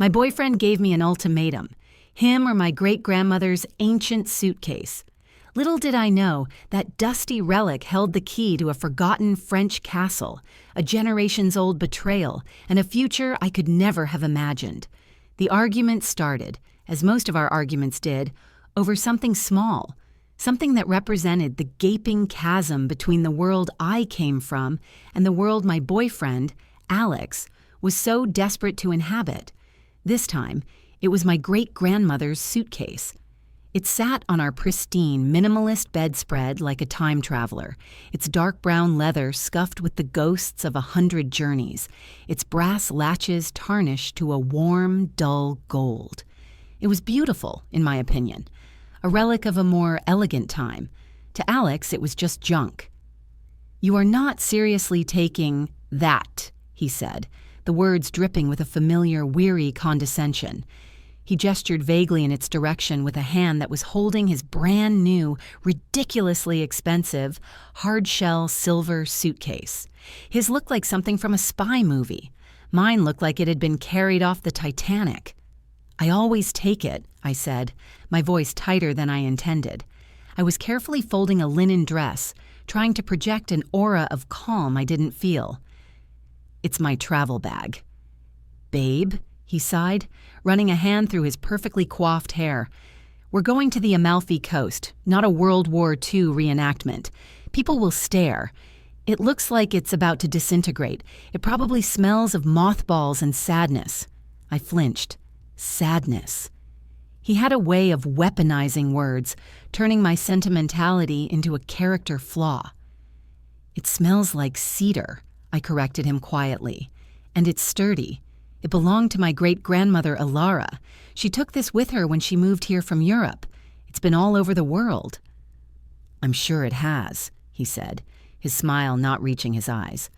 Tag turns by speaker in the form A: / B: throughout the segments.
A: My boyfriend gave me an ultimatum, him or my great-grandmother's ancient suitcase. Little did I know that dusty relic held the key to a forgotten French castle, a generations-old betrayal, and a future I could never have imagined. The argument started, as most of our arguments did, over something small, something that represented the gaping chasm between the world I came from and the world my boyfriend, Alex, was so desperate to inhabit. This time, it was my great-grandmother's suitcase. It sat on our pristine, minimalist bedspread like a time traveler, its dark brown leather scuffed with the ghosts of 100 journeys, its brass latches tarnished to a warm, dull gold. It was beautiful, in my opinion, a relic of a more elegant time. To Alex, it was just junk. "You are not seriously taking that," he said, the words dripping with a familiar, weary condescension. He gestured vaguely in its direction with a hand that was holding his brand new, ridiculously expensive, hard-shell silver suitcase. His looked like something from a spy movie. Mine looked like it had been carried off the Titanic. "I always take it," I said, my voice tighter than I intended. I was carefully folding a linen dress, trying to project an aura of calm I didn't feel. "It's my travel bag." "Babe," he sighed, running a hand through his perfectly coiffed hair. "We're going to the Amalfi Coast, not a World War II reenactment. People will stare. It looks like it's about to disintegrate. It probably smells of mothballs and sadness." I flinched. Sadness. He had a way of weaponizing words, turning my sentimentality into a character flaw. "It smells like cedar," I corrected him quietly. "And it's sturdy. It belonged to my great-grandmother Alara. She took this with her when she moved here from Europe. It's been all over the world." "I'm sure it has," he said, his smile not reaching his eyes.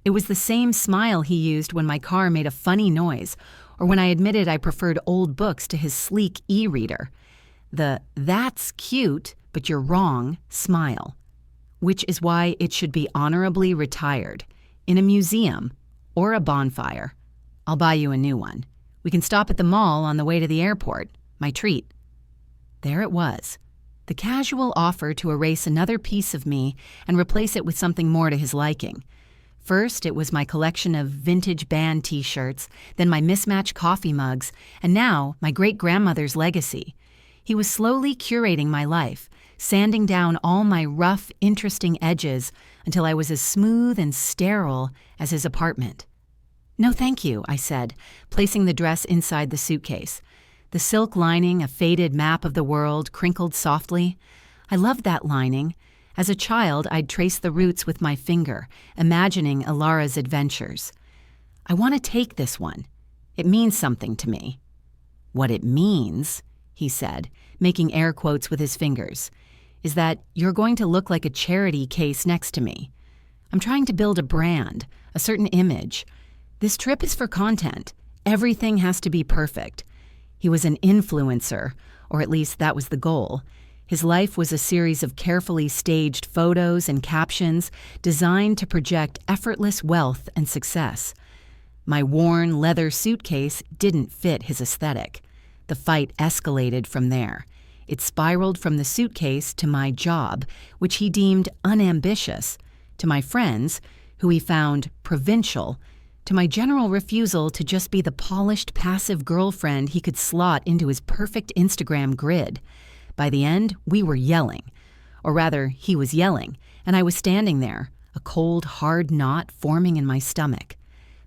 A: It was the same smile he used when my car made a funny noise, or when I admitted I preferred old books to his sleek e-reader. The "that's cute, but you're wrong" smile. Which is why it should be honorably retired, in a museum or a bonfire. "I'll buy you a new one. We can stop at the mall on the way to the airport. My treat." There it was, the casual offer to erase another piece of me and replace it with something more to his liking. First, it was my collection of vintage band t-shirts, then my mismatched coffee mugs, and now my great-grandmother's legacy. He was slowly curating my life, sanding down all my rough, interesting edges until I was as smooth and sterile as his apartment. "No, thank you," I said, placing the dress inside the suitcase. The silk lining, a faded map of the world, crinkled softly. I loved that lining. As a child, I'd trace the roots with my finger, imagining Alara's adventures. "I want to take this one. It means something to me." "What it means," he said, making air quotes with his fingers, "is that you're going to look like a charity case next to me. I'm trying to build a brand, a certain image. This trip is for content. Everything has to be perfect." He was an influencer, or at least that was the goal. His life was a series of carefully staged photos and captions designed to project effortless wealth and success. My worn leather suitcase didn't fit his aesthetic. The fight escalated from there. It spiraled from the suitcase to my job, which he deemed unambitious, to my friends, who he found provincial, to my general refusal to just be the polished, passive girlfriend he could slot into his perfect Instagram grid. By the end, we were yelling. Or rather, he was yelling, and I was standing there, a cold, hard knot forming in my stomach.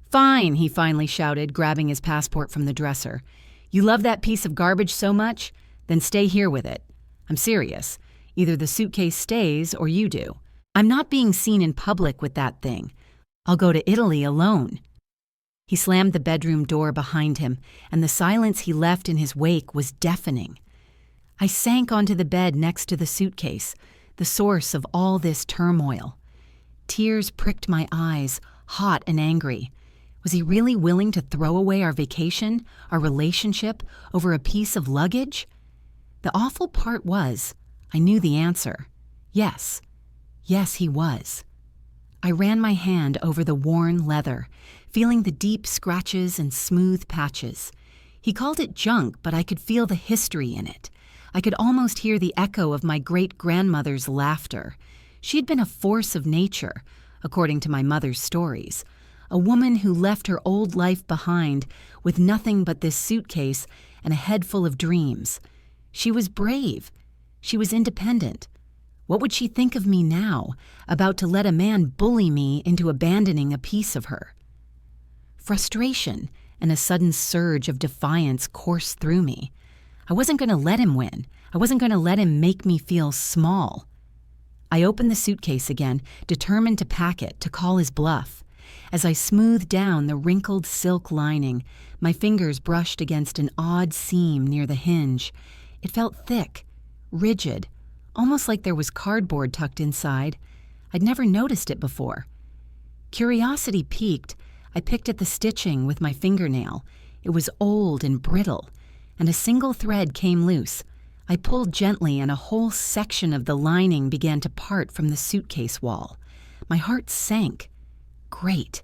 A: "Fine," he finally shouted, grabbing his passport from the dresser. "You love that piece of garbage so much? Then stay here with it. I'm serious. Either the suitcase stays or you do. I'm not being seen in public with that thing. I'll go to Italy alone." He slammed the bedroom door behind him, and the silence he left in his wake was deafening. I sank onto the bed next to the suitcase, the source of all this turmoil. Tears pricked my eyes, hot and angry. Was he really willing to throw away our vacation, our relationship, over a piece of luggage? The awful part was, I knew the answer. Yes. Yes, he was. I ran my hand over the worn leather, feeling the deep scratches and smooth patches. He called it junk, but I could feel the history in it. I could almost hear the echo of my great-grandmother's laughter. She had been a force of nature, according to my mother's stories. A woman who left her old life behind with nothing but this suitcase and a head full of dreams. She was brave. She was independent. What would she think of me now, about to let a man bully me into abandoning a piece of her? Frustration and a sudden surge of defiance coursed through me. I wasn't going to let him win. I wasn't going to let him make me feel small. I opened the suitcase again, determined to pack it, to call his bluff. As I smoothed down the wrinkled silk lining, my fingers brushed against an odd seam near the hinge. It felt thick, rigid, almost like there was cardboard tucked inside. I'd never noticed it before. Curiosity piqued. I picked at the stitching with my fingernail. It was old and brittle, and a single thread came loose. I pulled gently, and a whole section of the lining began to part from the suitcase wall. My heart sank. Great.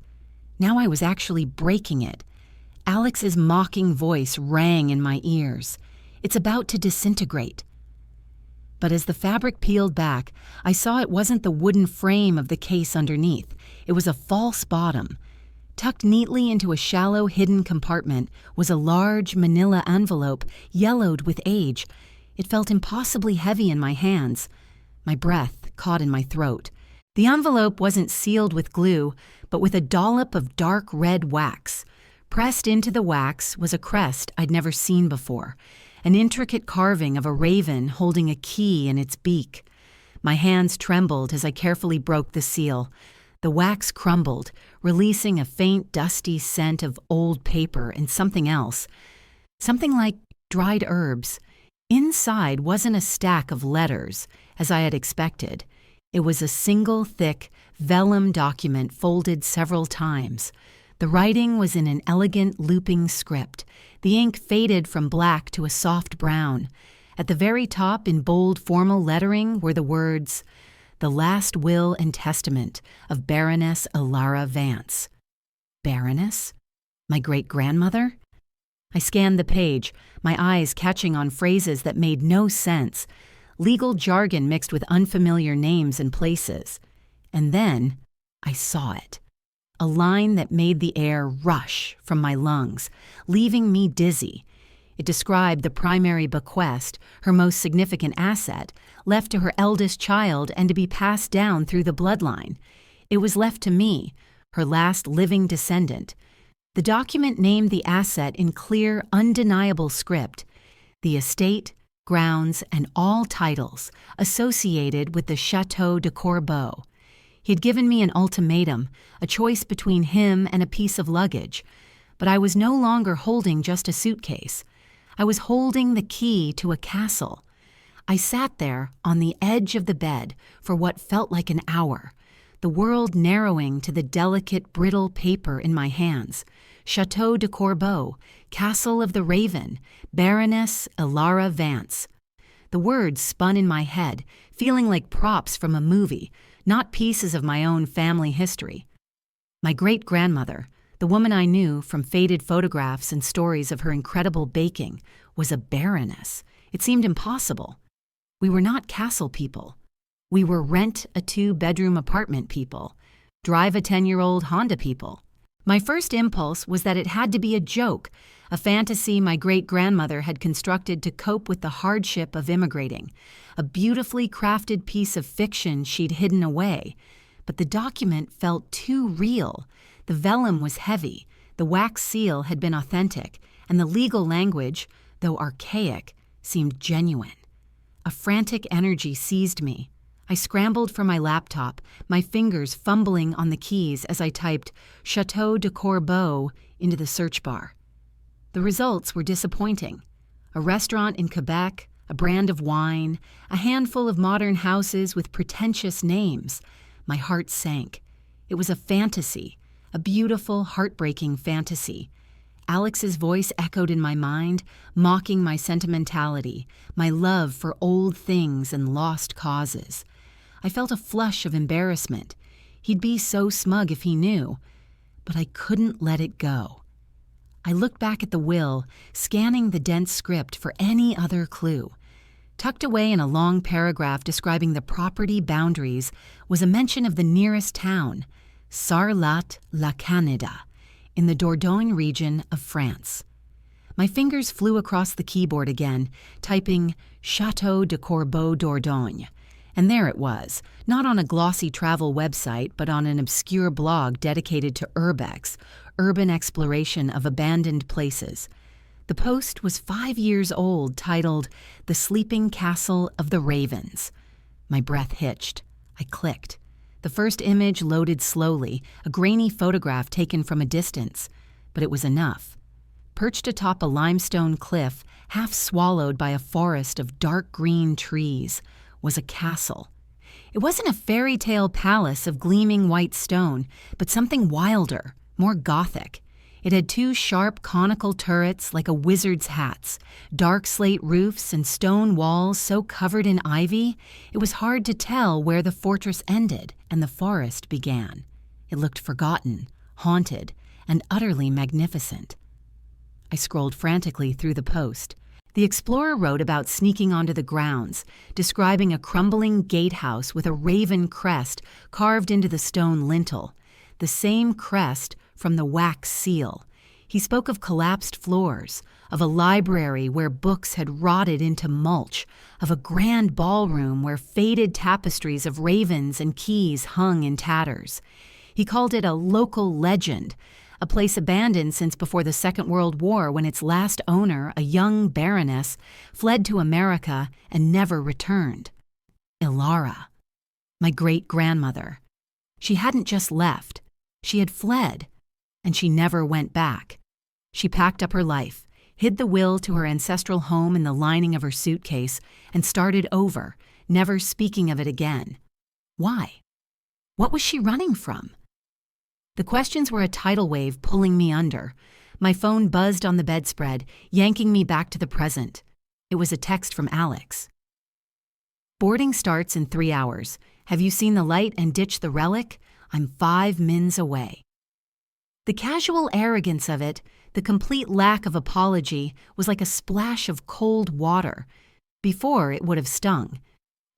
A: Now I was actually breaking it. Alex's mocking voice rang in my ears. It's about to disintegrate. But as the fabric peeled back, I saw it wasn't the wooden frame of the case underneath. It was a false bottom. Tucked neatly into a shallow, hidden compartment was a large manila envelope, yellowed with age. It felt impossibly heavy in my hands. My breath caught in my throat. The envelope wasn't sealed with glue, but with a dollop of dark red wax. Pressed into the wax was a crest I'd never seen before, an intricate carving of a raven holding a key in its beak. My hands trembled as I carefully broke the seal. The wax crumbled, releasing a faint, dusty scent of old paper and something else. Something like dried herbs. Inside wasn't a stack of letters, as I had expected. It was a single, thick, vellum document folded several times. The writing was in an elegant, looping script. The ink faded from black to a soft brown. At the very top, in bold, formal lettering, were the words, "The Last Will and Testament of Baroness Alara Vance." Baroness? My great-grandmother? I scanned the page, my eyes catching on phrases that made no sense, legal jargon mixed with unfamiliar names and places. And then I saw it. A line that made the air rush from my lungs, leaving me dizzy. It described the primary bequest, her most significant asset, left to her eldest child and to be passed down through the bloodline. It was left to me, her last living descendant. The document named the asset in clear, undeniable script, the estate, grounds, and all titles associated with the Chateau de Corbeau. He had given me an ultimatum, a choice between him and a piece of luggage. But I was no longer holding just a suitcase. I was holding the key to a castle. I sat there on the edge of the bed for what felt like an hour, the world narrowing to the delicate, brittle paper in my hands. Chateau de Corbeau, Castle of the Raven, Baroness Alara Vance. The words spun in my head, feeling like props from a movie, not pieces of my own family history. My great-grandmother, the woman I knew from faded photographs and stories of her incredible baking, was a baroness. It seemed impossible. We were not castle people. We were rent a 2-bedroom apartment people, drive a 10-year-old Honda people. My first impulse was that it had to be a joke, a fantasy my great-grandmother had constructed to cope with the hardship of immigrating, a beautifully crafted piece of fiction she'd hidden away. But the document felt too real. The vellum was heavy, the wax seal had been authentic, and the legal language, though archaic, seemed genuine. A frantic energy seized me. I scrambled for my laptop, my fingers fumbling on the keys as I typed Chateau de Corbeau into the search bar. The results were disappointing. A restaurant in Quebec, a brand of wine, a handful of modern houses with pretentious names. My heart sank. It was a fantasy, a beautiful, heartbreaking fantasy. Alex's voice echoed in my mind, mocking my sentimentality, my love for old things and lost causes. I felt a flush of embarrassment. He'd be so smug if he knew. But I couldn't let it go. I looked back at the will, scanning the dense script for any other clue. Tucked away in a long paragraph describing the property boundaries was a mention of the nearest town, Sarlat-la-Canada, in the Dordogne region of France. My fingers flew across the keyboard again, typing Château de Corbeau-Dordogne. And there it was, not on a glossy travel website, but on an obscure blog dedicated to urbex, urban exploration of abandoned places. The post was 5 years old, titled The Sleeping Castle of the Ravens. My breath hitched. I clicked. The first image loaded slowly, a grainy photograph taken from a distance, but it was enough. Perched atop a limestone cliff, half swallowed by a forest of dark green trees, was a castle. It wasn't a fairy tale palace of gleaming white stone, but something wilder, more Gothic. It had 2 sharp conical turrets like a wizard's hats, dark slate roofs and stone walls so covered in ivy, it was hard to tell where the fortress ended and the forest began. It looked forgotten, haunted, and utterly magnificent. I scrolled frantically through the post. The explorer wrote about sneaking onto the grounds, describing a crumbling gatehouse with a raven crest carved into the stone lintel, the same crest from the wax seal. He spoke of collapsed floors, of a library where books had rotted into mulch, of a grand ballroom where faded tapestries of ravens and keys hung in tatters. He called it a local legend, a place abandoned since before the Second World War when its last owner, a young baroness, fled to America and never returned. Ilara, my great-grandmother. She hadn't just left. She had fled, and she never went back. She packed up her life, hid the will to her ancestral home in the lining of her suitcase, and started over, never speaking of it again. Why? What was she running from? The questions were a tidal wave pulling me under. My phone buzzed on the bedspread, yanking me back to the present. It was a text from Alex. Boarding starts in 3 hours. Have you seen the light and ditched the relic? I'm 5 mins away. The casual arrogance of it, the complete lack of apology, was like a splash of cold water. Before, it would have stung.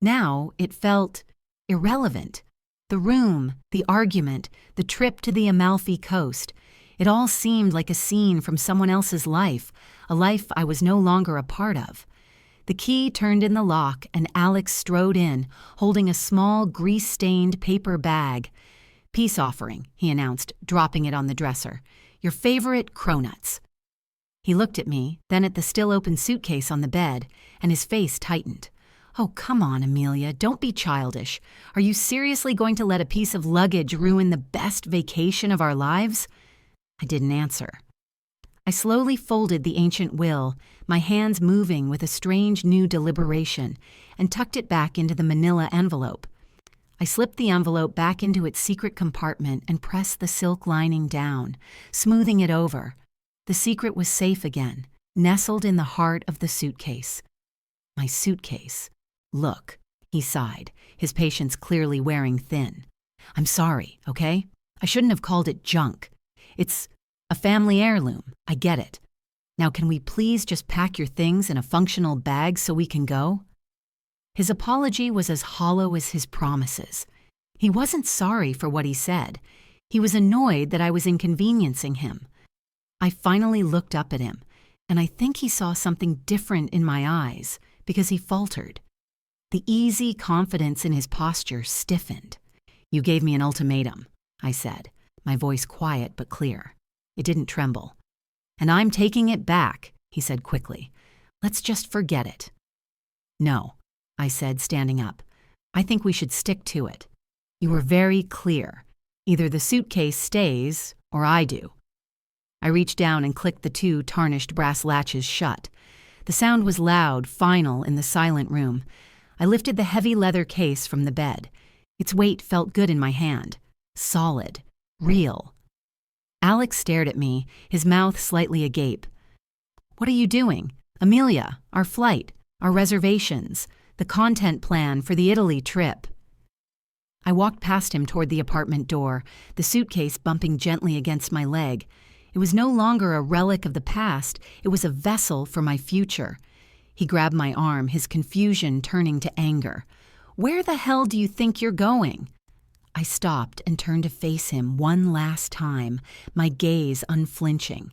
A: Now, it felt irrelevant. The room, the argument, the trip to the Amalfi Coast. It all seemed like a scene from someone else's life, a life I was no longer a part of. The key turned in the lock and Alex strode in, holding a small grease-stained paper bag. "Peace offering," he announced, dropping it on the dresser. "Your favorite cronuts." He looked at me, then at the still-open suitcase on the bed, and his face tightened. "Oh, come on, Amelia, don't be childish. Are you seriously going to let a piece of luggage ruin the best vacation of our lives?" I didn't answer. I slowly folded the ancient will, my hands moving with a strange new deliberation, and tucked it back into the manila envelope. I slipped the envelope back into its secret compartment and pressed the silk lining down, smoothing it over. The secret was safe again, nestled in the heart of the suitcase. My suitcase. "Look," he sighed, his patience clearly wearing thin. "I'm sorry, okay? I shouldn't have called it junk. It's a family heirloom, I get it. Now can we please just pack your things in a functional bag so we can go?" His apology was as hollow as his promises. He wasn't sorry for what he said. He was annoyed that I was inconveniencing him. I finally looked up at him, and I think he saw something different in my eyes because he faltered. The easy confidence in his posture stiffened. "You gave me an ultimatum," I said, my voice quiet but clear. It didn't tremble. "And I'm taking it back," he said quickly. "Let's just forget it." "No," I said, standing up. "I think we should stick to it. You were very clear. Either the suitcase stays or I do." I reached down and clicked the 2 tarnished brass latches shut. The sound was loud, final in the silent room. I lifted the heavy leather case from the bed. Its weight felt good in my hand. Solid. Real. Alex stared at me, his mouth slightly agape. "What are you doing? Amelia, our flight, our reservations, the content plan for the Italy trip." I walked past him toward the apartment door, the suitcase bumping gently against my leg. It was no longer a relic of the past, it was a vessel for my future. He grabbed my arm, his confusion turning to anger. "Where the hell do you think you're going?" I stopped and turned to face him one last time, my gaze unflinching.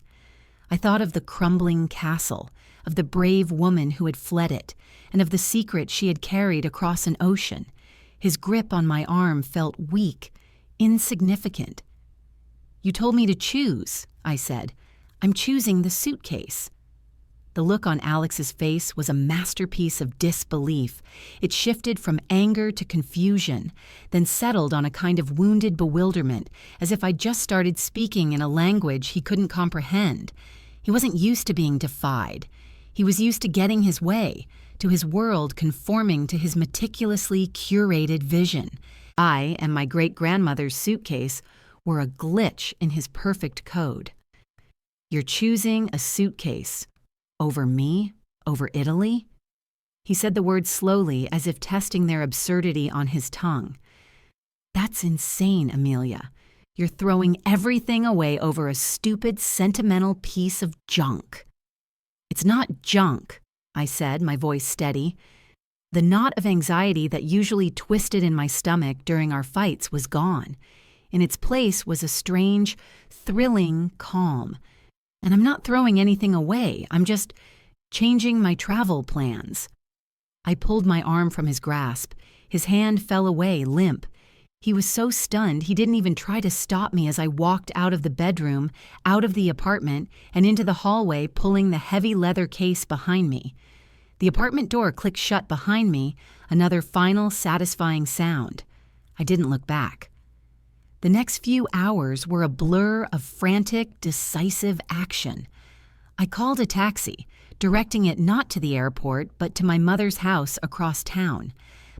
A: I thought of the crumbling castle, of the brave woman who had fled it, and of the secret she had carried across an ocean. His grip on my arm felt weak, insignificant. "You told me to choose," I said. "I'm choosing the suitcase." The look on Alex's face was a masterpiece of disbelief. It shifted from anger to confusion, then settled on a kind of wounded bewilderment, as if I'd just started speaking in a language he couldn't comprehend. He wasn't used to being defied. He was used to getting his way, to his world conforming to his meticulously curated vision. I and my great-grandmother's suitcase were a glitch in his perfect code. "You're choosing a suitcase. Over me? Over Italy?" He said the words slowly, as if testing their absurdity on his tongue. "That's insane, Amelia. You're throwing everything away over a stupid, sentimental piece of junk." "It's not junk," I said, my voice steady. The knot of anxiety that usually twisted in my stomach during our fights was gone. In its place was a strange, thrilling calm. And I'm not throwing anything away, I'm just changing my travel plans. I pulled my arm from his grasp. His hand fell away, limp. He was so stunned he didn't even try to stop me as I walked out of the bedroom, out of the apartment, and into the hallway, pulling the heavy leather case behind me. The apartment door clicked shut behind me, another final, satisfying sound. I didn't look back. The next few hours were a blur of frantic, decisive action. I called a taxi, directing it not to the airport, but to my mother's house across town.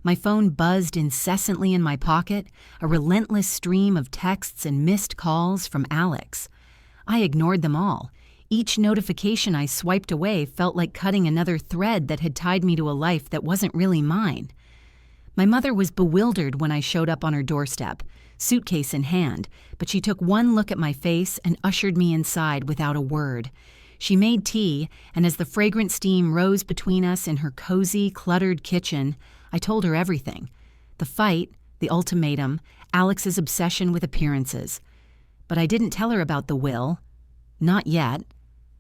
A: My phone buzzed incessantly in my pocket, a relentless stream of texts and missed calls from Alex. I ignored them all. Each notification I swiped away felt like cutting another thread that had tied me to a life that wasn't really mine. My mother was bewildered when I showed up on her doorstep, suitcase in hand, but she took one look at my face and ushered me inside without a word. She made tea, and as the fragrant steam rose between us in her cozy, cluttered kitchen, I told her everything. The fight, the ultimatum, Alex's obsession with appearances. But I didn't tell her about the will. Not yet.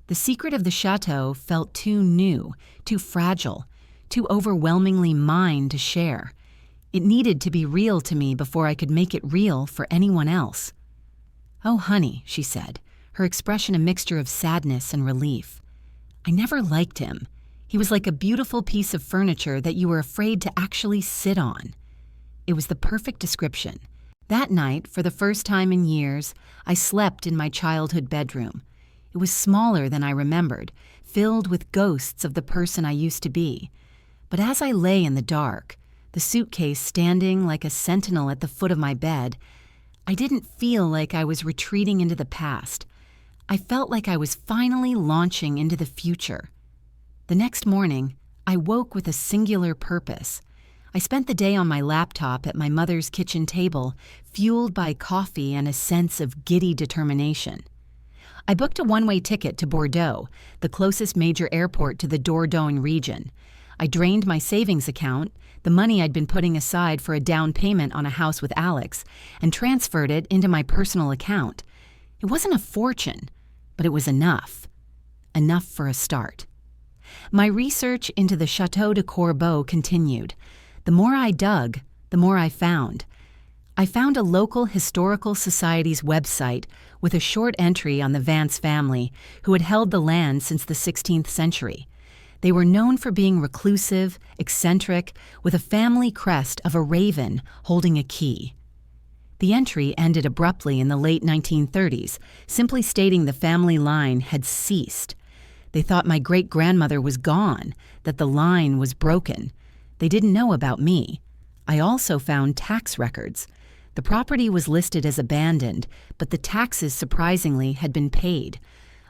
A: The secret of the chateau felt too new, too fragile, too overwhelmingly mine to share. It needed to be real to me before I could make it real for anyone else. "Oh, honey," she said, her expression a mixture of sadness and relief. "I never liked him. He was like a beautiful piece of furniture that you were afraid to actually sit on." It was the perfect description. That night, for the first time in years, I slept in my childhood bedroom. It was smaller than I remembered, filled with ghosts of the person I used to be. But as I lay in the dark, the suitcase standing like a sentinel at the foot of my bed, I didn't feel like I was retreating into the past. I felt like I was finally launching into the future. The next morning, I woke with a singular purpose. I spent the day on my laptop at my mother's kitchen table, fueled by coffee and a sense of giddy determination. I booked a one-way ticket to Bordeaux, the closest major airport to the Dordogne region. I drained my savings account, the money I'd been putting aside for a down payment on a house with Alex, and transferred it into my personal account. It wasn't a fortune, but it was enough. Enough for a start. My research into the Château de Corbeau continued. The more I dug, the more I found. I found a local historical society's website with a short entry on the Vance family, who had held the land since the 16th century. They were known for being reclusive, eccentric, with a family crest of a raven holding a key. The entry ended abruptly in the late 1930s, simply stating the family line had ceased. They thought my great-grandmother was gone, that the line was broken. They didn't know about me. I also found tax records. The property was listed as abandoned, but the taxes, surprisingly, had been paid.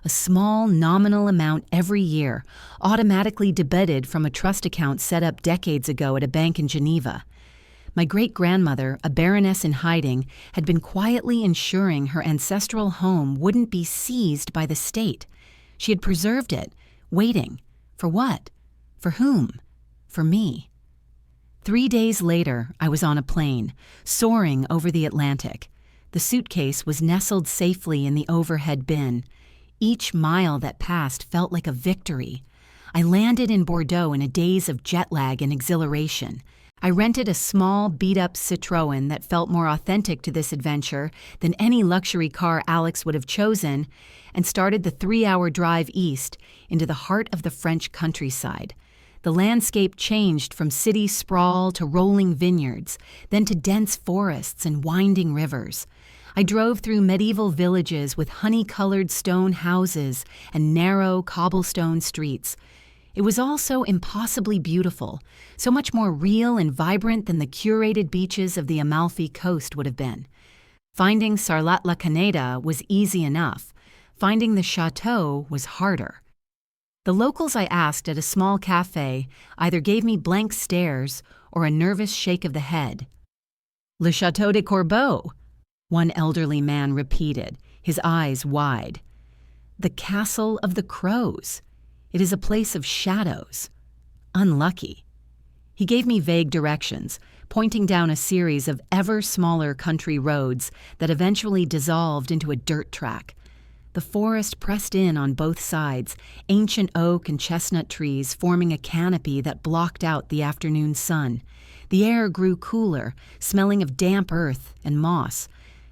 A: A small, nominal amount every year, automatically debited from a trust account set up decades ago at a bank in Geneva. My great-grandmother, a baroness in hiding, had been quietly ensuring her ancestral home wouldn't be seized by the state. She had preserved it, waiting. For what? For whom? For me. 3 days later, I was on a plane, soaring over the Atlantic. The suitcase was nestled safely in the overhead bin. Each mile that passed felt like a victory. I landed in Bordeaux in a daze of jet lag and exhilaration. I rented a small, beat-up Citroën that felt more authentic to this adventure than any luxury car Alex would have chosen, and started the 3-hour drive east into the heart of the French countryside. The landscape changed from city sprawl to rolling vineyards, then to dense forests and winding rivers. I drove through medieval villages with honey-colored stone houses and narrow cobblestone streets. It was all so impossibly beautiful, so much more real and vibrant than the curated beaches of the Amalfi Coast would have been. Finding Sarlat-la-Canéda was easy enough. Finding the chateau was harder. The locals I asked at a small cafe either gave me blank stares or a nervous shake of the head. "Le Château de Corbeau," one elderly man repeated, his eyes wide. "The Castle of the Crows. It is a place of shadows. Unlucky." He gave me vague directions, pointing down a series of ever smaller country roads that eventually dissolved into a dirt track. The forest pressed in on both sides, ancient oak and chestnut trees forming a canopy that blocked out the afternoon sun. The air grew cooler, smelling of damp earth and moss.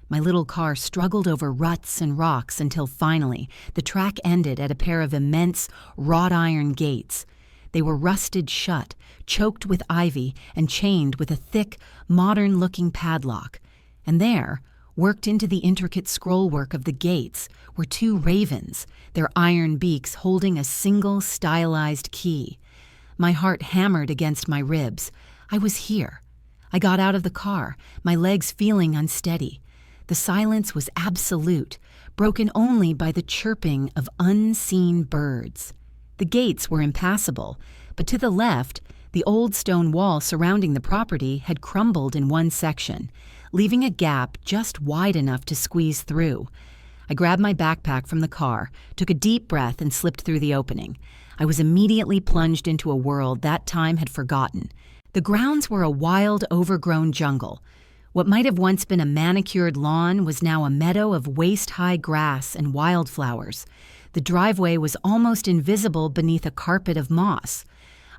A: My little car struggled over ruts and rocks until finally the track ended at a pair of immense wrought iron gates. They were rusted shut, choked with ivy, and chained with a thick, modern-looking padlock. And there, worked into the intricate scrollwork of the gates, were 2 ravens, their iron beaks holding a single stylized key. My heart hammered against my ribs. I was here. I got out of the car, my legs feeling unsteady. The silence was absolute, broken only by the chirping of unseen birds. The gates were impassable, but to the left, the old stone wall surrounding the property had crumbled in one section, leaving a gap just wide enough to squeeze through. I grabbed my backpack from the car, took a deep breath, and slipped through the opening. I was immediately plunged into a world that time had forgotten. The grounds were a wild, overgrown jungle. What might have once been a manicured lawn was now a meadow of waist-high grass and wildflowers. The driveway was almost invisible beneath a carpet of moss.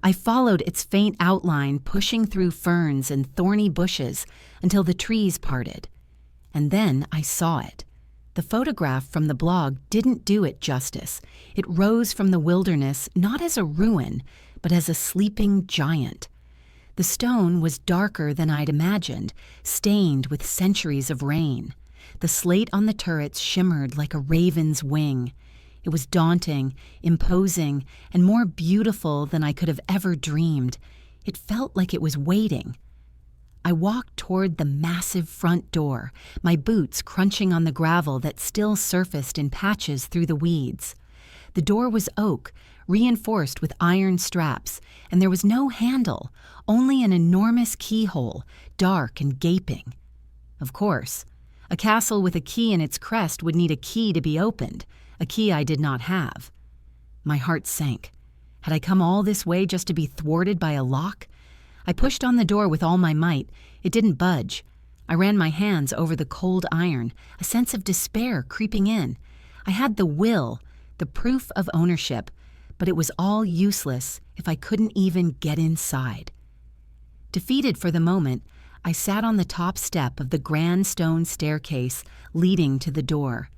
A: I followed its faint outline, pushing through ferns and thorny bushes until the trees parted. And then I saw it. The photograph from the blog didn't do it justice. It rose from the wilderness not as a ruin, but as a sleeping giant. The stone was darker than I'd imagined, stained with centuries of rain. The slate on the turrets shimmered like a raven's wing. It was daunting, imposing, and more beautiful than I could have ever dreamed. It felt like it was waiting. I walked toward the massive front door, my boots crunching on the gravel that still surfaced in patches through the weeds. The door was oak, reinforced with iron straps, and there was no handle, only an enormous keyhole, dark and gaping. Of course, a castle with a key in its crest would need a key to be opened, a key I did not have. My heart sank. Had I come all this way just to be thwarted by a lock? I pushed on the door with all my might. It didn't budge. I ran my hands over the cold iron, a sense of despair creeping in. I had the will, the proof of ownership, but it was all useless if I couldn't even get inside. Defeated for the moment, I sat on the top step of the grand stone staircase leading to the door.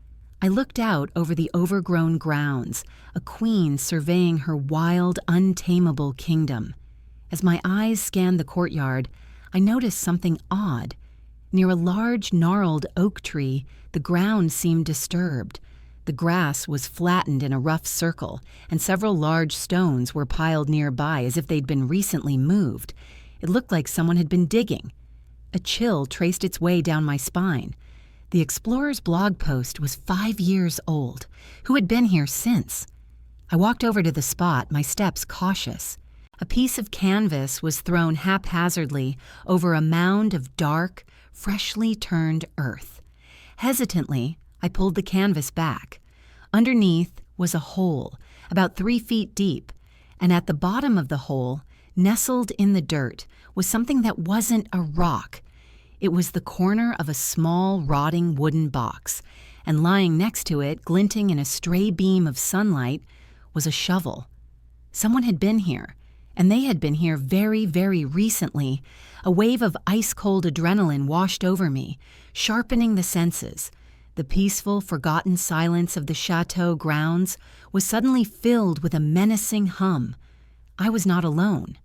A: I looked out over the overgrown grounds, a queen surveying her wild, untamable kingdom. As my eyes scanned the courtyard, I noticed something odd. Near a large, gnarled oak tree, the ground seemed disturbed. The grass was flattened in a rough circle, and several large stones were piled nearby as if they'd been recently moved. It looked like someone had been digging. A chill traced its way down my spine. The explorer's blog post was 5 years old. Who had been here since? I walked over to the spot, my steps cautious. A piece of canvas was thrown haphazardly over a mound of dark, freshly turned earth. Hesitantly, I pulled the canvas back. Underneath was a hole, about 3 feet deep, and at the bottom of the hole, nestled in the dirt, was something that wasn't a rock. It was the corner of a small, rotting wooden box, and lying next to it, glinting in a stray beam of sunlight, was a shovel. Someone had been here, and they had been here very, very recently. A wave of ice-cold adrenaline washed over me, sharpening the senses. The peaceful, forgotten silence of the chateau grounds was suddenly filled with a menacing hum. I was not alone.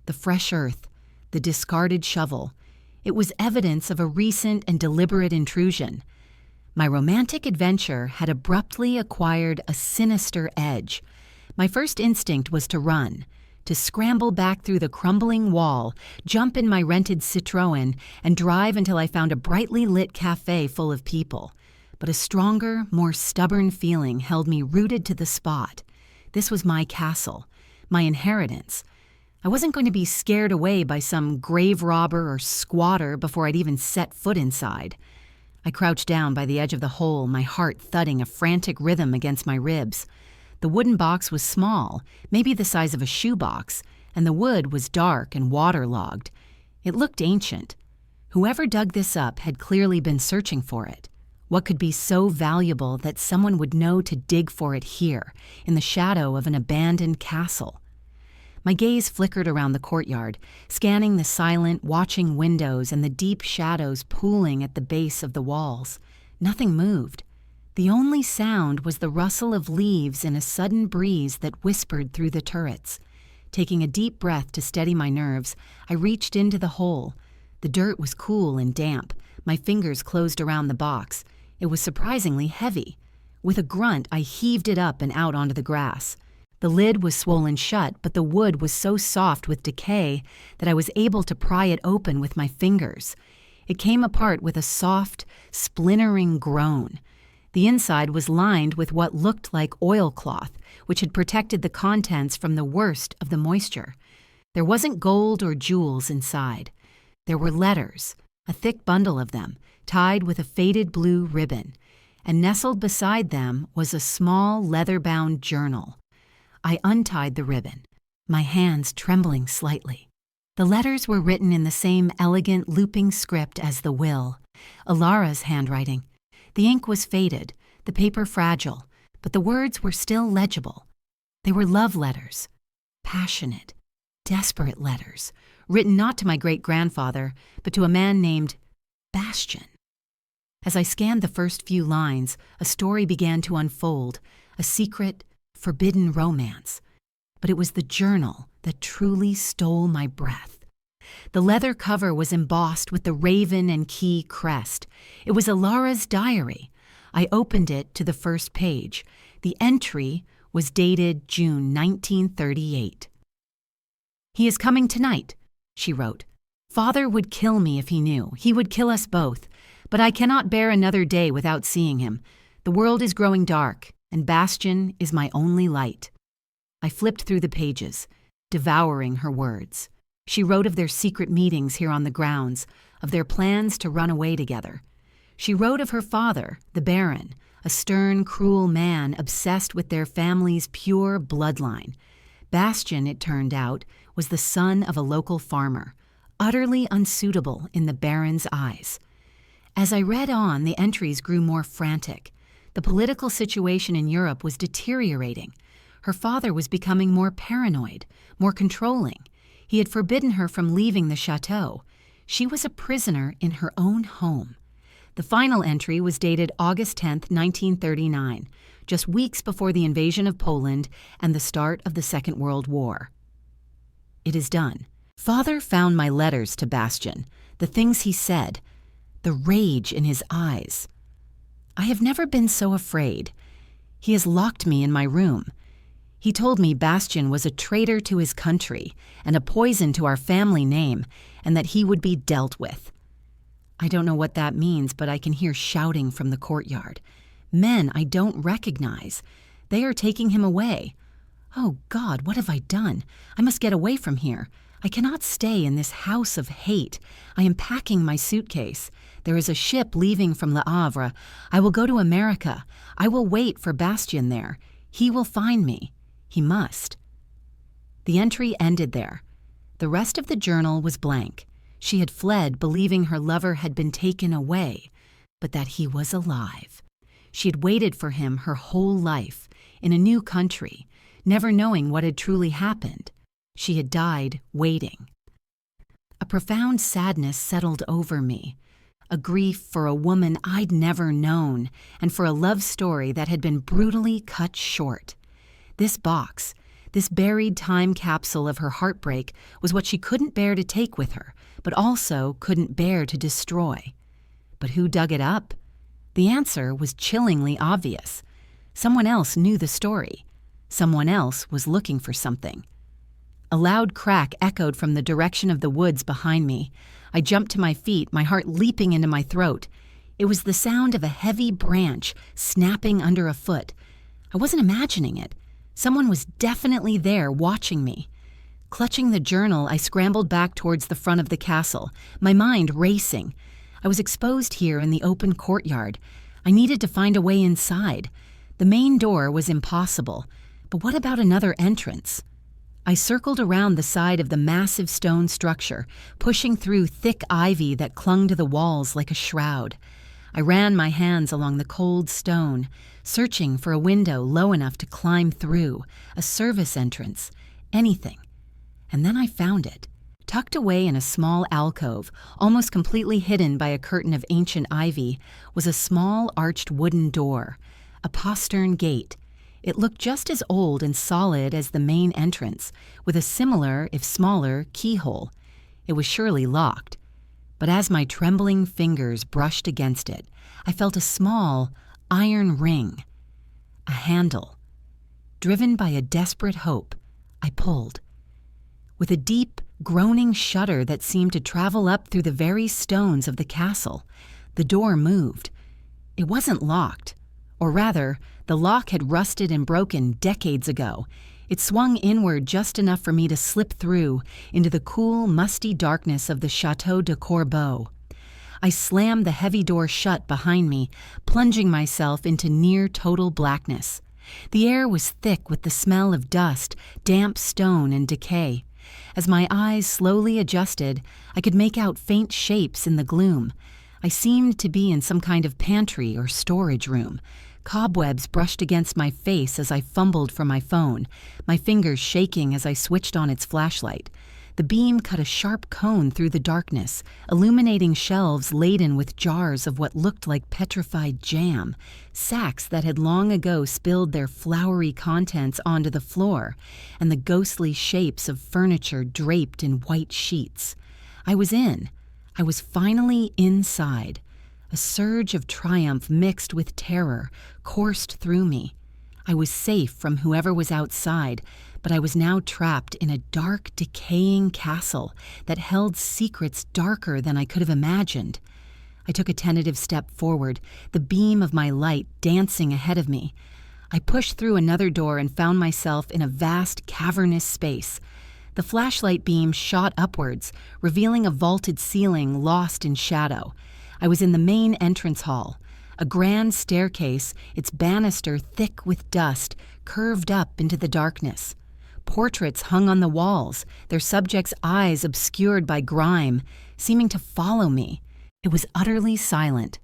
A: The fresh earth, the discarded shovel, it was evidence of a recent and deliberate intrusion. My romantic adventure had abruptly acquired a sinister edge. My first instinct was to run, to scramble back through the crumbling wall, jump in my rented Citroën, and drive until I found a brightly lit cafe full of people. But a stronger, more stubborn feeling held me rooted to the spot. This was my castle, my inheritance. I wasn't going to be scared away by some grave robber or squatter before I'd even set foot inside. I crouched down by the edge of the hole, my heart thudding a frantic rhythm against my ribs. The wooden box was small, maybe the size of a shoebox, and the wood was dark and waterlogged. It looked ancient. Whoever dug this up had clearly been searching for it. What could be so valuable that someone would know to dig for it here, in the shadow of an abandoned castle? My gaze flickered around the courtyard, scanning the silent, watching windows and the deep shadows pooling at the base of the walls. Nothing moved. The only sound was the rustle of leaves in a sudden breeze that whispered through the turrets. Taking a deep breath to steady my nerves, I reached into the hole. The dirt was cool and damp. My fingers closed around the box. It was surprisingly heavy. With a grunt, I heaved it up and out onto the grass. The lid was swollen shut, but the wood was so soft with decay that I was able to pry it open with my fingers. It came apart with a soft, splintering groan. The inside was lined with what looked like oilcloth, which had protected the contents from the worst of the moisture. There wasn't gold or jewels inside. There were letters, a thick bundle of them, tied with a faded blue ribbon, and nestled beside them was a small leather-bound journal. I untied the ribbon, my hands trembling slightly. The letters were written in the same elegant looping script as the will, Alara's handwriting. The ink was faded, the paper fragile, but the words were still legible. They were love letters, passionate, desperate letters, written not to my great-grandfather, but to a man named Bastian. As I scanned the first few lines, a story began to unfold, a secret, forbidden romance. But it was the journal that truly stole my breath. The leather cover was embossed with the raven and key crest. It was Alara's diary. I opened it to the first page. The entry was dated June 1938. "He is coming tonight," she wrote. "Father would kill me if he knew. He would kill us both. But I cannot bear another day without seeing him. The world is growing dark, and Bastian is my only light." I flipped through the pages, devouring her words. She wrote of their secret meetings here on the grounds, of their plans to run away together. She wrote of her father, the Baron, a stern, cruel man obsessed with their family's pure bloodline. Bastian, it turned out, was the son of a local farmer, utterly unsuitable in the Baron's eyes. As I read on, the entries grew more frantic. The political situation in Europe was deteriorating. Her father was becoming more paranoid, more controlling. He had forbidden her from leaving the chateau. She was a prisoner in her own home. The final entry was dated August 10th, 1939, just weeks before the invasion of Poland and the start of the Second World War. "It is done. Father found my letters to Bastian, the things he said, the rage in his eyes. I have never been so afraid. He has locked me in my room. He told me Bastian was a traitor to his country and a poison to our family name, and that he would be dealt with." I don't know what that means, but I can hear shouting from the courtyard. Men I don't recognize. They are taking him away. Oh God, what have I done? I must get away from here. I cannot stay in this house of hate. I am packing my suitcase. There is a ship leaving from Le Havre. I will go to America. I will wait for Bastien there. He will find me. He must. The entry ended there. The rest of the journal was blank. She had fled, believing her lover had been taken away, but that he was alive. She had waited for him her whole life, in a new country, never knowing what had truly happened. She had died waiting. A profound sadness settled over me, a grief for a woman I'd never known, and for a love story that had been brutally cut short. This box, this buried time capsule of her heartbreak, was what she couldn't bear to take with her, but also couldn't bear to destroy. But who dug it up? The answer was chillingly obvious. Someone else knew the story. Someone else was looking for something. A loud crack echoed from the direction of the woods behind me. I jumped to my feet, my heart leaping into my throat. It was the sound of a heavy branch snapping under a foot. I wasn't imagining it. Someone was definitely there watching me. Clutching the journal, I scrambled back towards the front of the castle, my mind racing. I was exposed here in the open courtyard. I needed to find a way inside. The main door was impossible, but what about another entrance? I circled around the side of the massive stone structure, pushing through thick ivy that clung to the walls like a shroud. I ran my hands along the cold stone, searching for a window low enough to climb through, a service entrance, anything. And then I found it. Tucked away in a small alcove, almost completely hidden by a curtain of ancient ivy, was a small arched wooden door, a postern gate. It looked just as old and solid as the main entrance, with a similar, if smaller, keyhole. It was surely locked. But as my trembling fingers brushed against it, I felt a small, iron ring. A handle. Driven by a desperate hope, I pulled. With a deep, groaning shudder that seemed to travel up through the very stones of the castle, the door moved. It wasn't locked. Or rather, the lock had rusted and broken decades ago. It swung inward just enough for me to slip through into the cool, musty darkness of the Château de Corbeau. I slammed the heavy door shut behind me, plunging myself into near-total blackness. The air was thick with the smell of dust, damp stone, and decay. As my eyes slowly adjusted, I could make out faint shapes in the gloom. I seemed to be in some kind of pantry or storage room. Cobwebs brushed against my face as I fumbled for my phone, my fingers shaking as I switched on its flashlight. The beam cut a sharp cone through the darkness, illuminating shelves laden with jars of what looked like petrified jam, sacks that had long ago spilled their floury contents onto the floor, and the ghostly shapes of furniture draped in white sheets. I was in. I was finally inside. A surge of triumph mixed with terror coursed through me. I was safe from whoever was outside, but I was now trapped in a dark, decaying castle that held secrets darker than I could have imagined. I took a tentative step forward, the beam of my light dancing ahead of me. I pushed through another door and found myself in a vast, cavernous space. The flashlight beam shot upwards, revealing a vaulted ceiling lost in shadow. I was in the main entrance hall. A grand staircase, its banister thick with dust, curved up into the darkness. Portraits hung on the walls, their subjects' eyes obscured by grime, seeming to follow me. It was utterly silent,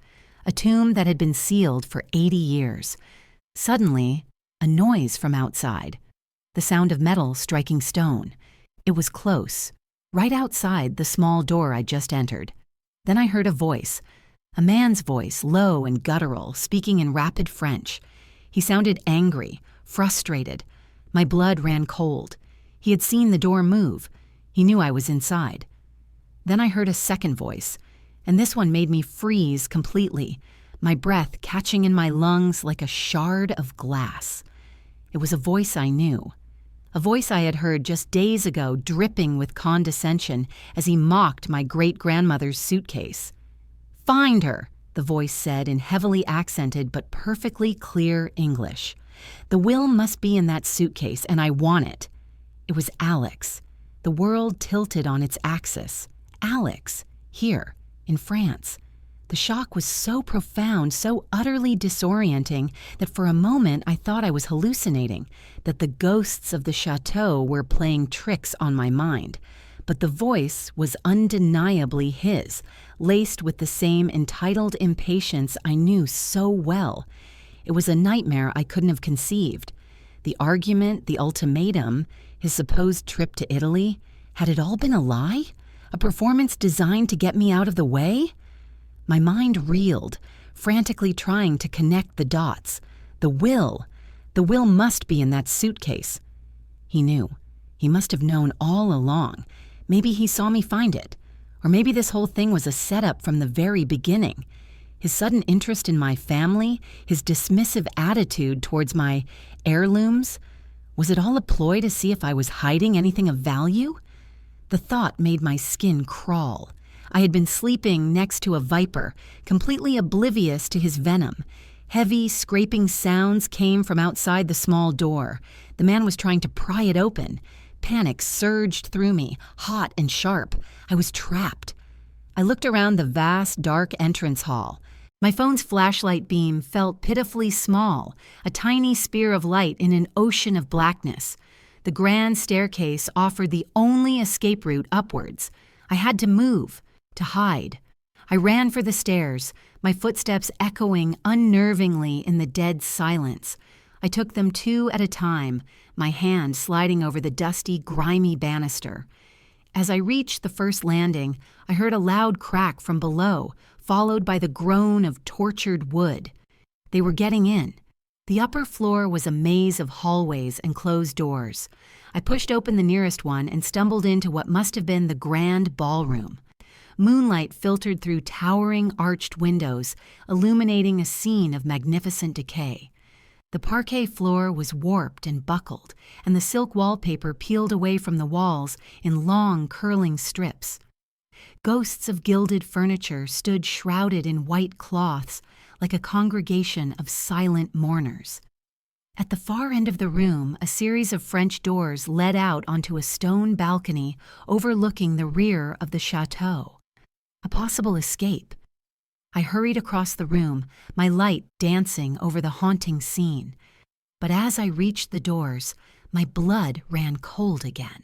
A: a tomb that had been sealed for 80 years. Suddenly, a noise from outside, the sound of metal striking stone. It was close, right outside the small door I just entered. Then I heard a man's voice, low and guttural, speaking in rapid French. He sounded angry, frustrated. My blood ran cold. He had seen the door move. He knew I was inside. Then I heard a second voice, and this one made me freeze completely, my breath catching in my lungs like a shard of glass. It was a voice I knew. A voice I had heard just days ago dripping with condescension as he mocked my great-grandmother's suitcase. "Find her," the voice said in heavily accented but perfectly clear English. The will must be in that suitcase, and I want it. It was Alex. The world tilted on its axis. Alex, here, in France. The shock was so profound, so utterly disorienting, that for a moment I thought I was hallucinating, that the ghosts of the chateau were playing tricks on my mind. But the voice was undeniably his, laced with the same entitled impatience I knew so well. It was a nightmare I couldn't have conceived. The argument, the ultimatum, his supposed trip to Italy, had it all been a lie? A performance designed to get me out of the way? My mind reeled, frantically trying to connect the dots. The will must be in that suitcase. He knew. He must have known all along. Maybe he saw me find it. Or maybe this whole thing was a setup from the very beginning. His sudden interest in my family, his dismissive attitude towards my heirlooms, was it all a ploy to see if I was hiding anything of value? The thought made my skin crawl. I had been sleeping next to a viper, completely oblivious to his venom. Heavy, scraping sounds came from outside the small door. The man was trying to pry it open. Panic surged through me, hot and sharp. I was trapped. I looked around the vast, dark entrance hall. My phone's flashlight beam felt pitifully small, a tiny spear of light in an ocean of blackness. The grand staircase offered the only escape route upwards. I had to move, to hide. I ran for the stairs, my footsteps echoing unnervingly in the dead silence. I took them two at a time, my hand sliding over the dusty, grimy banister. As I reached the first landing, I heard a loud crack from below, followed by the groan of tortured wood. They were getting in. The upper floor was a maze of hallways and closed doors. I pushed open the nearest one and stumbled into what must have been the grand ballroom. Moonlight filtered through towering arched windows, illuminating a scene of magnificent decay. The parquet floor was warped and buckled, and the silk wallpaper peeled away from the walls in long, curling strips. Ghosts of gilded furniture stood shrouded in white cloths, like a congregation of silent mourners. At the far end of the room, a series of French doors led out onto a stone balcony overlooking the rear of the chateau. A possible escape. I hurried across the room, my light dancing over the haunting scene. But as I reached the doors, my blood ran cold again.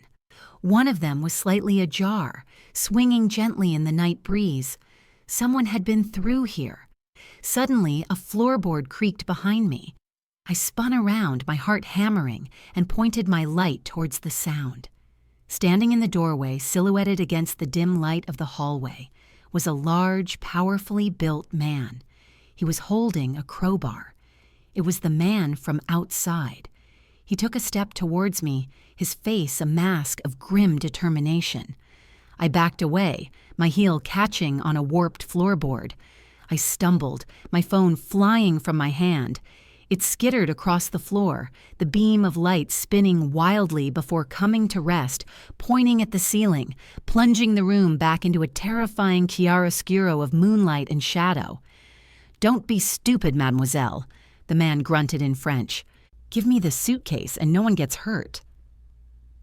A: One of them was slightly ajar, swinging gently in the night breeze. Someone had been through here. Suddenly, a floorboard creaked behind me. I spun around, my heart hammering, and pointed my light towards the sound. Standing in the doorway, silhouetted against the dim light of the hallway, was a large, powerfully built man. He was holding a crowbar. It was the man from outside. He took a step towards me, his face a mask of grim determination. I backed away, my heel catching on a warped floorboard. I stumbled, my phone flying from my hand. It skittered across the floor, the beam of light spinning wildly before coming to rest, pointing at the ceiling, plunging the room back into a terrifying chiaroscuro of moonlight and shadow. "Don't be stupid, mademoiselle," the man grunted in French. "Give me the suitcase and no one gets hurt."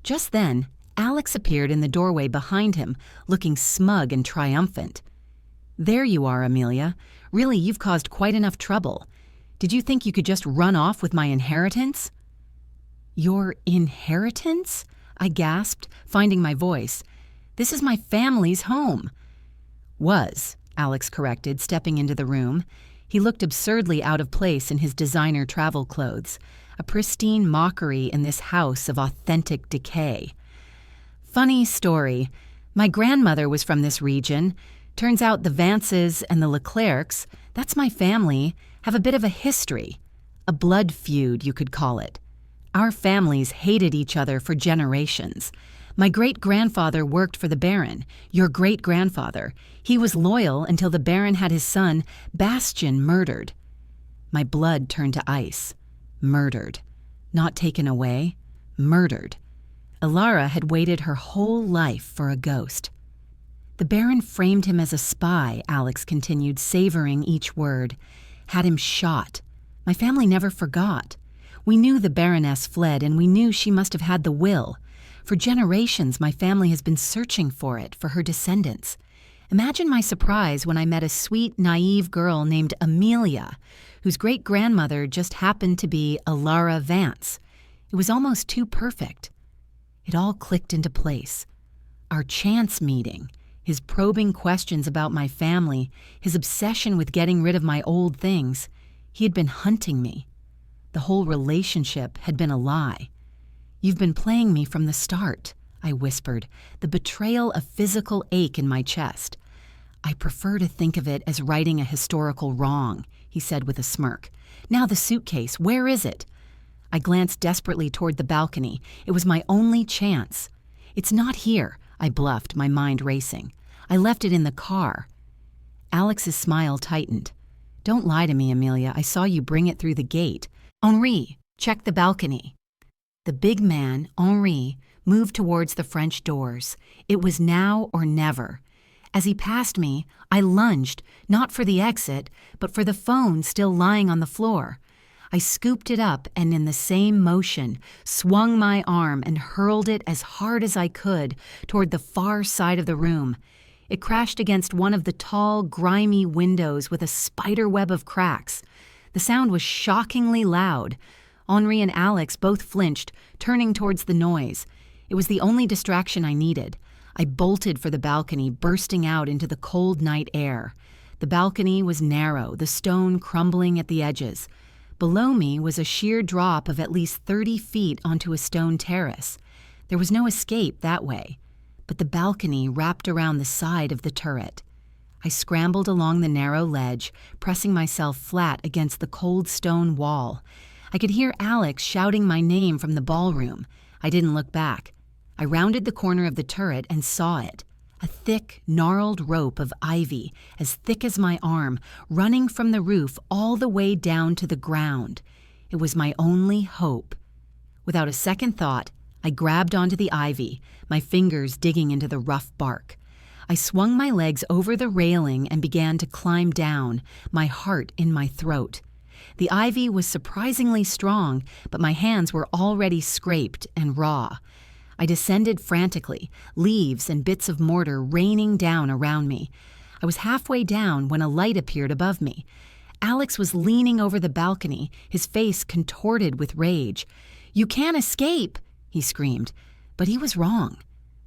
A: Just then, Alex appeared in the doorway behind him, looking smug and triumphant. "There you are, Amelia. Really, you've caused quite enough trouble. Did you think you could just run off with my inheritance?" "Your inheritance?" I gasped, finding my voice. "This is my family's home." "Was," Alex corrected, stepping into the room. He looked absurdly out of place in his designer travel clothes, a pristine mockery in this house of authentic decay. "Funny story. My grandmother was from this region. Turns out the Vances and the Leclercs, that's my family, have a bit of a history. A blood feud, you could call it. Our families hated each other for generations. My great-grandfather worked for the Baron, your great-grandfather. He was loyal until the Baron had his son, Bastian, murdered." My blood turned to ice. Murdered. Not taken away. Murdered. Ilara had waited her whole life for a ghost. "The Baron framed him as a spy," Alex continued, savoring each word. "Had him shot. My family never forgot. We knew the Baroness fled, and we knew she must have had the will. For generations, my family has been searching for it, for her descendants. Imagine my surprise when I met a sweet, naive girl named Amelia, whose great-grandmother just happened to be Alara Vance. It was almost too perfect. It all clicked into place. Our chance meeting, his probing questions about my family, his obsession with getting rid of my old things. He had been hunting me. The whole relationship had been a lie. "You've been playing me from the start," I whispered, the betrayal a physical ache in my chest. "I prefer to think of it as righting a historical wrong," he said with a smirk. "Now the suitcase, where is it?" I glanced desperately toward the balcony. It was my only chance. "It's not here," I bluffed, my mind racing. "I left it in the car." Alex's smile tightened. "Don't lie to me, Amelia. I saw you bring it through the gate. Henri, check the balcony." The big man, Henri, moved towards the French doors. It was now or never. As he passed me, I lunged, not for the exit, but for the phone still lying on the floor. I scooped it up and in the same motion, swung my arm and hurled it as hard as I could toward the far side of the room. It crashed against one of the tall, grimy windows with a spider web of cracks. The sound was shockingly loud. Henri and Alex both flinched, turning towards the noise. It was the only distraction I needed. I bolted for the balcony, bursting out into the cold night air. The balcony was narrow, the stone crumbling at the edges. Below me was a sheer drop of at least 30 feet onto a stone terrace. There was no escape that way, but the balcony wrapped around the side of the turret. I scrambled along the narrow ledge, pressing myself flat against the cold stone wall. I could hear Alex shouting my name from the ballroom. I didn't look back. I rounded the corner of the turret and saw it. A thick, gnarled rope of ivy, as thick as my arm, running from the roof all the way down to the ground. It was my only hope. Without a second thought, I grabbed onto the ivy, my fingers digging into the rough bark. I swung my legs over the railing and began to climb down, my heart in my throat. The ivy was surprisingly strong, but my hands were already scraped and raw. I descended frantically, leaves and bits of mortar raining down around me. I was halfway down when a light appeared above me. Alex was leaning over the balcony, his face contorted with rage. "You can't escape!" he screamed. But he was wrong.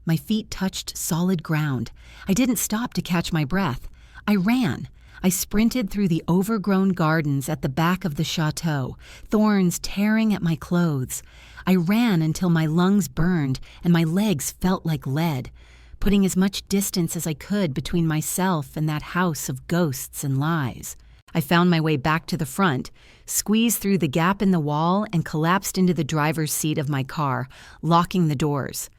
A: My feet touched solid ground. I didn't stop to catch my breath. I ran. I sprinted through the overgrown gardens at the back of the chateau, thorns tearing at my clothes. I ran until my lungs burned and my legs felt like lead, putting as much distance as I could between myself and that house of ghosts and lies. I found my way back to the front, squeezed through the gap in the wall, and collapsed into the driver's seat of my car, locking the doors.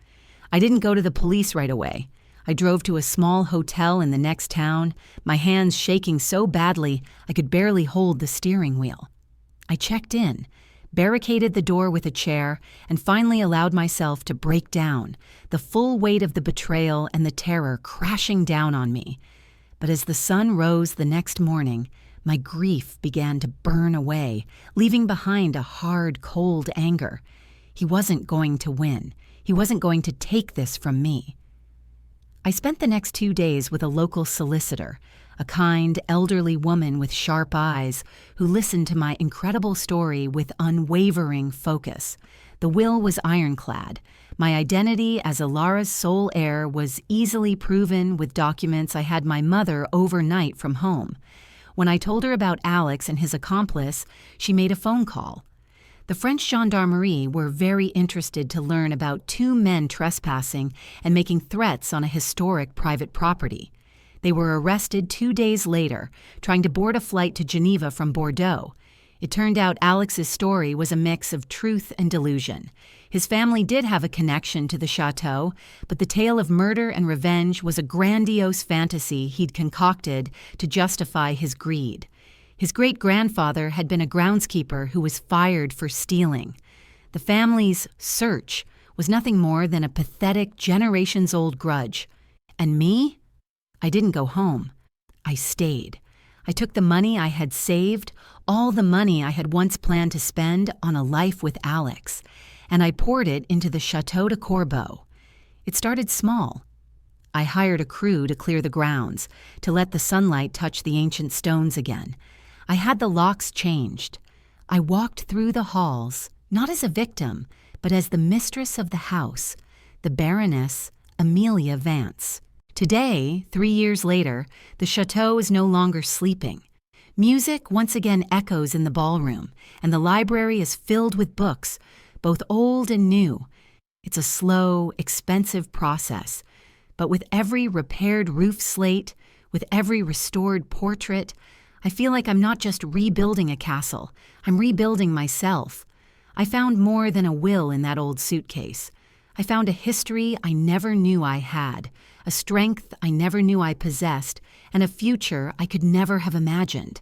A: I didn't go to the police right away. I drove to a small hotel in the next town, my hands shaking so badly I could barely hold the steering wheel. I checked in, barricaded the door with a chair, and finally allowed myself to break down, the full weight of the betrayal and the terror crashing down on me. But as the sun rose the next morning, my grief began to burn away, leaving behind a hard, cold anger. He wasn't going to win. He wasn't going to take this from me. I spent the next 2 days with a local solicitor, a kind, elderly woman with sharp eyes who listened to my incredible story with unwavering focus. The will was ironclad. My identity as Alara's sole heir was easily proven with documents I had my mother overnight from home. When I told her about Alex and his accomplice, she made a phone call. The French gendarmerie were very interested to learn about 2 men trespassing and making threats on a historic private property. They were arrested 2 days later, trying to board a flight to Geneva from Bordeaux. It turned out Alex's story was a mix of truth and delusion. His family did have a connection to the chateau, but the tale of murder and revenge was a grandiose fantasy he'd concocted to justify his greed. His great-grandfather had been a groundskeeper who was fired for stealing. The family's search was nothing more than a pathetic generations-old grudge. And me? I didn't go home. I stayed. I took the money I had saved, all the money I had once planned to spend on a life with Alex, and I poured it into the Chateau de Corbeau. It started small. I hired a crew to clear the grounds, to let the sunlight touch the ancient stones again. I had the locks changed. I walked through the halls, not as a victim, but as the mistress of the house, the Baroness Amelia Vance. Today, 3 years later, the chateau is no longer sleeping. Music once again echoes in the ballroom, and the library is filled with books, both old and new. It's a slow, expensive process, but with every repaired roof slate, with every restored portrait, I feel like I'm not just rebuilding a castle, I'm rebuilding myself. I found more than a will in that old suitcase. I found a history I never knew I had, a strength I never knew I possessed, and a future I could never have imagined.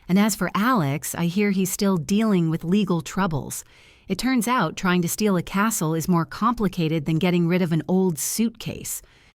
A: And as for Alex, I hear he's still dealing with legal troubles. It turns out trying to steal a castle is more complicated than getting rid of an old suitcase.